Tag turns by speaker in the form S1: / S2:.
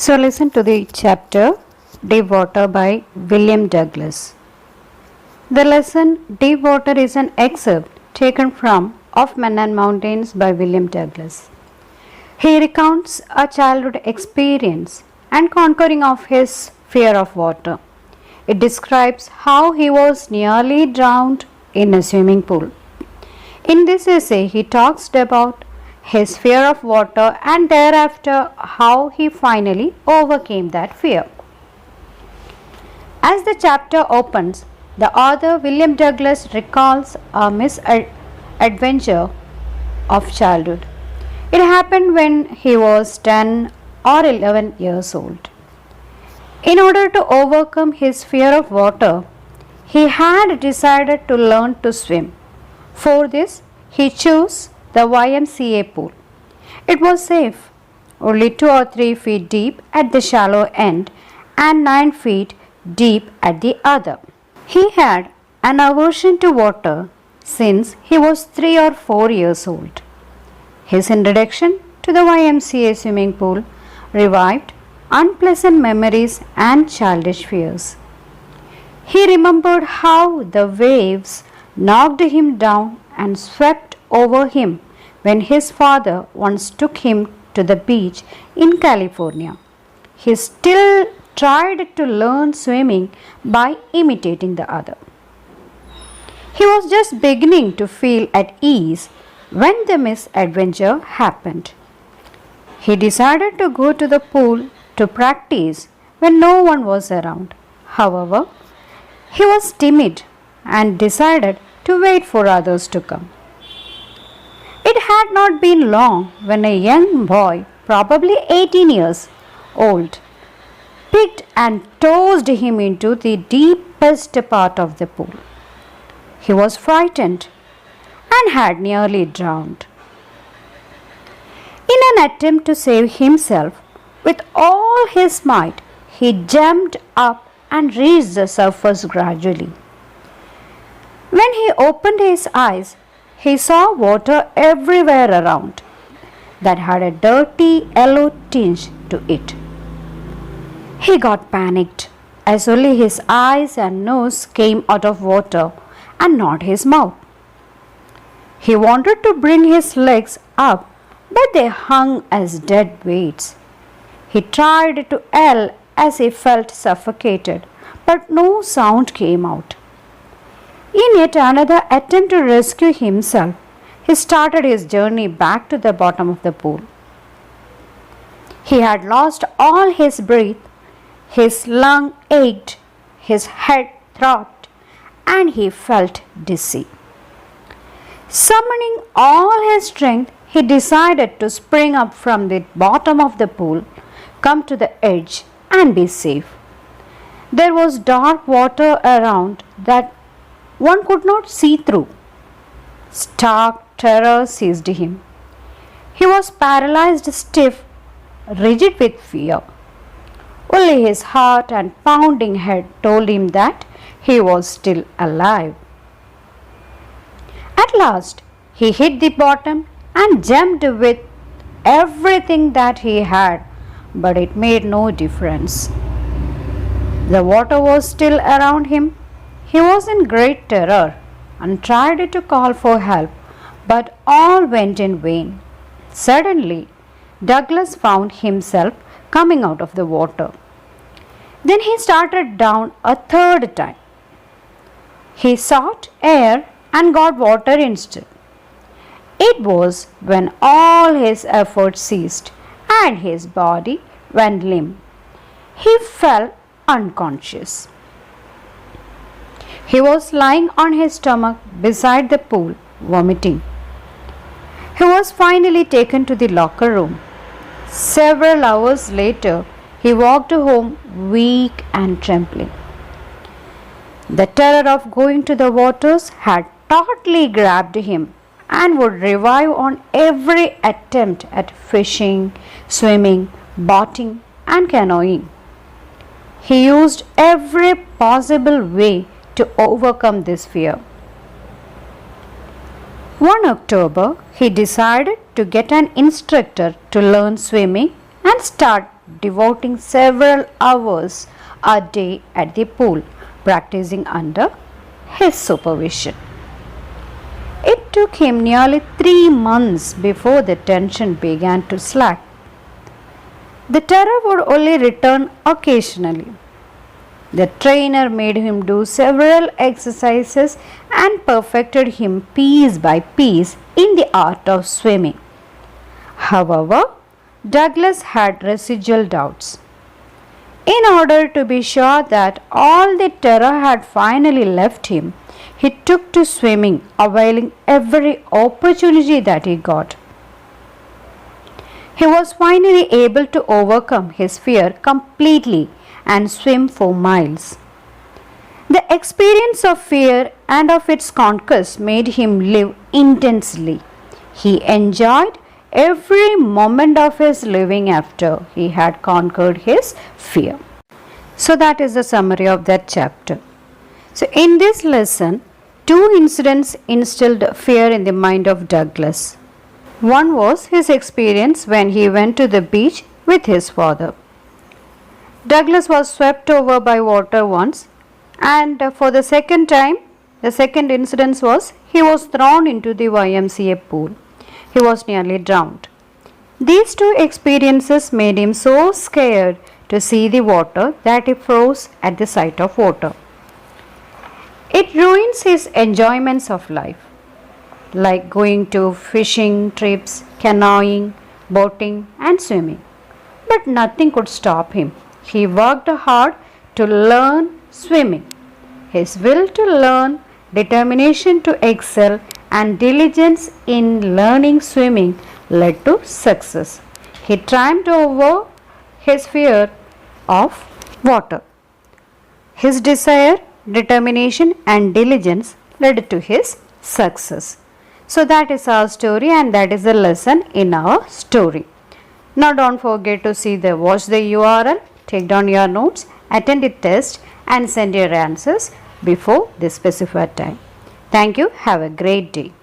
S1: So listen to the chapter Deep Water by William Douglas. The lesson Deep Water is an excerpt taken from Of Men and Mountains by William Douglas. He recounts a childhood experience and conquering of his fear of water. It describes how he was nearly drowned in a swimming pool. In this essay, he talks about his fear of water and thereafter how he finally overcame that fear. As the chapter opens, the author William Douglas recalls a misadventure of childhood. It happened when he was 10 or 11 years old. In order to overcome his fear of water, he had decided to learn to swim. For this, he chose the YMCA pool. It was safe, only 2 or 3 feet deep at the shallow end and 9 feet deep at the other. He had an aversion to water since he was 3 or 4 years old. His introduction to the YMCA swimming pool revived unpleasant memories and childish fears. He remembered how the waves knocked him down and swept over him when his father once took him to the beach in California. He still tried to learn swimming by imitating the other. He was just beginning to feel at ease when the misadventure happened. He decided to go to the pool to practice when no one was around. However, he was timid and decided to wait for others to come. It had not been long when a young boy, probably 18 years old, picked and tossed him into the deepest part of the pool. He was frightened and had nearly drowned. In an attempt to save himself, with all his might, he jumped up and reached the surface gradually. When he opened his eyes, he saw water everywhere around that had a dirty yellow tinge to it. He got panicked as only his eyes and nose came out of water and not his mouth. He wanted to bring his legs up, but they hung as dead weights. He tried to yell as he felt suffocated, but no sound came out. In yet another attempt to rescue himself, he started his journey back to the bottom of the pool. He had lost all his breath, his lung ached, his head throbbed, and he felt dizzy. Summoning all his strength, he decided to spring up from the bottom of the pool, come to the edge, and be safe. There was dark water around that one could not see through. Stark terror seized him. He was paralyzed, stiff, rigid with fear. Only his heart and pounding head told him that he was still alive. At last, he hit the bottom and jumped with everything that he had, but it made no difference. The water was still around him. He was in great terror and tried to call for help, but all went in vain. Suddenly, Douglas found himself coming out of the water. Then he started down a third time. He sought air and got water instead. It was when all his efforts ceased and his body went limp. He fell unconscious. He was lying on his stomach beside the pool, vomiting. He was finally taken to the locker room. Several hours later, he walked home weak and trembling. The terror of going to the waters had totally grabbed him and would revive on every attempt at fishing, swimming, boating, and canoeing. He used every possible way to overcome this fear. One October, he decided to get an instructor to learn swimming and start devoting several hours a day at the pool, practicing under his supervision. It took him nearly 3 months before the tension began to slack. The terror would only return occasionally. The trainer made him do several exercises and perfected him piece by piece in the art of swimming. However, Douglas had residual doubts. In order to be sure that all the terror had finally left him, he took to swimming, availing every opportunity that he got. He was finally able to overcome his fear completely and swim for miles. The experience of fear and of its conquest made him live intensely. He enjoyed every moment of his living after he had conquered his fear. So that is the summary of that chapter. So in this lesson, two incidents instilled fear in the mind of Douglas. One was his experience when he went to the beach with his father. Douglas was swept over by water once, and for the second time, the second incident was he was thrown into the YMCA pool. He was nearly drowned. These two experiences made him so scared to see the water that he froze at the sight of water. It ruins his enjoyments of life, like going to fishing trips, canoeing, boating, and swimming. But nothing could stop him. He worked hard to learn swimming. His will to learn, determination to excel, and diligence in learning swimming led to success. He triumphed over his fear of water. His desire, determination, and diligence led to his success. So that is our story, and that is the lesson in our story. Now don't forget to watch the URL, take down your notes, attend the test, and send your answers before the specified time. Thank you. Have a great day.